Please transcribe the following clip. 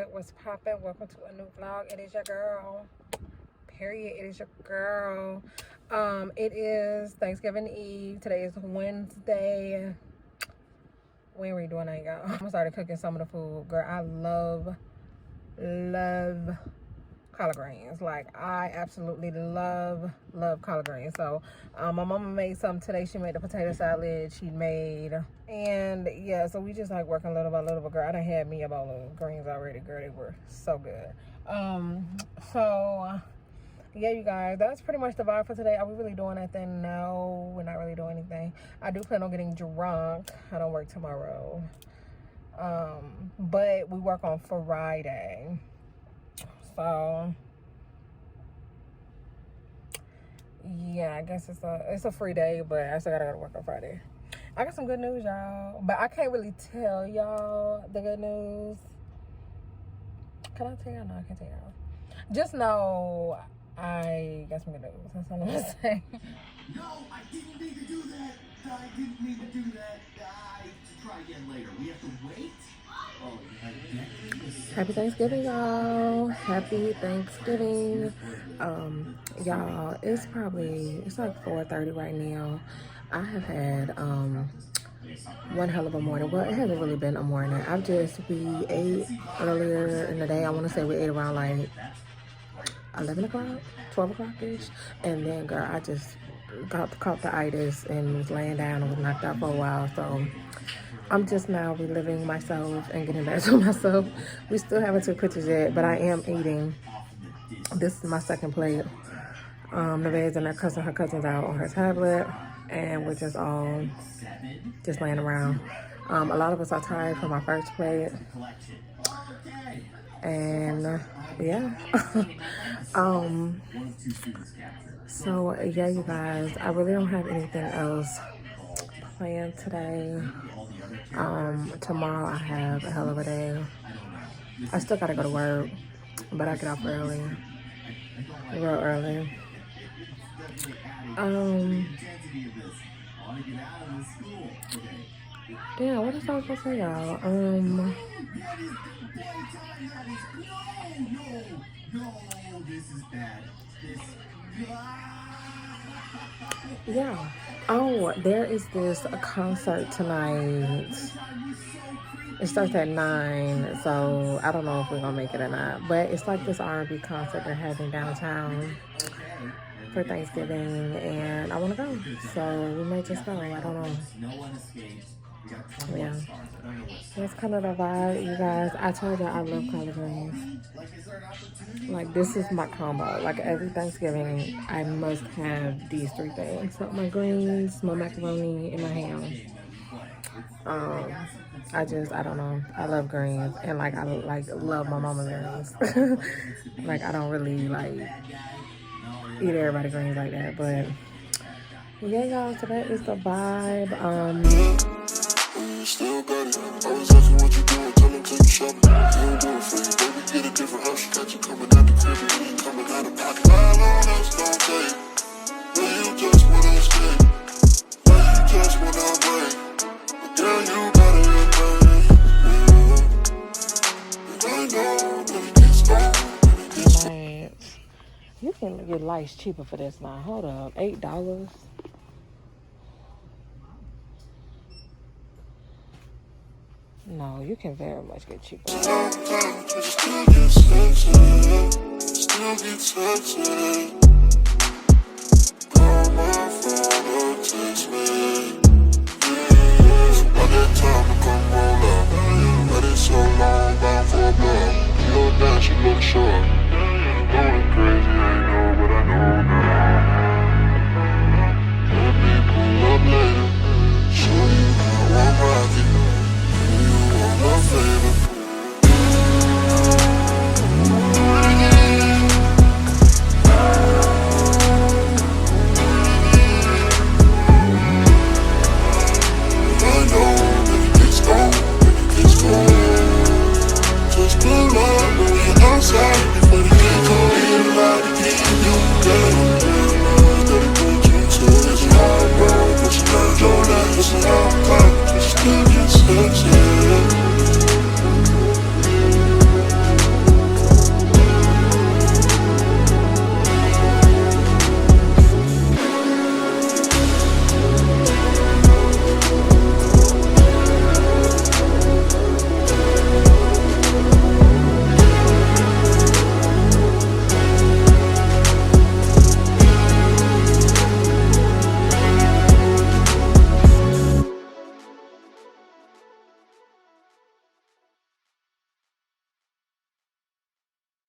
good? What's poppin'? Welcome to a new vlog. It is your girl. Period. It is your girl. It is Thanksgiving Eve. Today is Wednesday. When are we doing that, y'all? I'm gonna start cooking some of the food. Girl, I love collard greens. Like, I absolutely love collard greens. So my mama made some today. She made the potato salad she made, and yeah, so we just like working little by little. But girl, I done had me a bowl of greens already. Girl, they were so good. So yeah, you guys, that's pretty much the vibe for today. Are we really doing anything? No, we're not really doing anything. I do plan on getting drunk. I don't work tomorrow, but we work on Friday. So yeah, I guess it's a free day, but I still gotta go to work on Friday. I got some good news, y'all, but I can't really tell y'all the good news. Can I tell y'all? No, I can't tell y'all. Just know I got some good news. That's all I'm gonna say. No, I didn't mean to do that. I didn't mean to do that. Try again later. We have to wait. Oh, Happy Thanksgiving, y'all. Happy Thanksgiving. Y'all, it's like 4:30 right now. I have had one hell of a morning. Well, it hasn't really been a morning. We ate earlier in the day. I want to say we ate around like 11 o'clock, 12 o'clock-ish. And then, girl, I just caught the itis and was laying down and was knocked out for a while. So I'm just now reliving myself and getting back to myself. We still haven't took pictures yet, but I am eating. This is my second plate. Nevaeh's and her cousin's out on her tablet, and we're just all just laying around. A lot of us are tired from our first plate, and yeah. So yeah, you guys, I really don't have anything else planned today. Tomorrow I have a hell of a day. I still gotta go to work, but I get off early, real early. Yeah, what is I supposed to say, y'all? Yeah. Oh, there is this concert tonight. It starts at 9, so I don't know if we're gonna make it or not. But it's like this R&B concert they're having downtown for Thanksgiving, and I want to go. So we might just go. I don't know. Yeah, that's kind of the vibe, you guys. I told y'all I love collard greens. Like, this is my combo. Like, every Thanksgiving, I must have these three things: so my greens, my macaroni, and my ham. I don't know. I love greens, and like I love my mama's greens. Like, I don't really like eat everybody greens like that, but yeah, y'all. So that is the vibe. Still got it. I was asking what you doing, tell them take you shopping. You don't do it for you, baby. Get a different house. She got you coming out the crib, you ain't coming out of pocket. How long else don't take? Will you just wanna escape? Will you just wanna break? But girl, you got it in mind. And I know that it gets old, Man, you can get lights cheaper for this now. Hold up, $8. No, you can very much get cheaper. still get sexy. Still get sexy. Call my phone or text me. I got time to come roll up. But it's so long, bound for a blow. You look down, she look short. Going crazy, I know, but I know now. Let me pull up later. Show you how I'm rocking. You want my favor. Just pull up when we're outside. Before the kids come in, a lot of kids do that.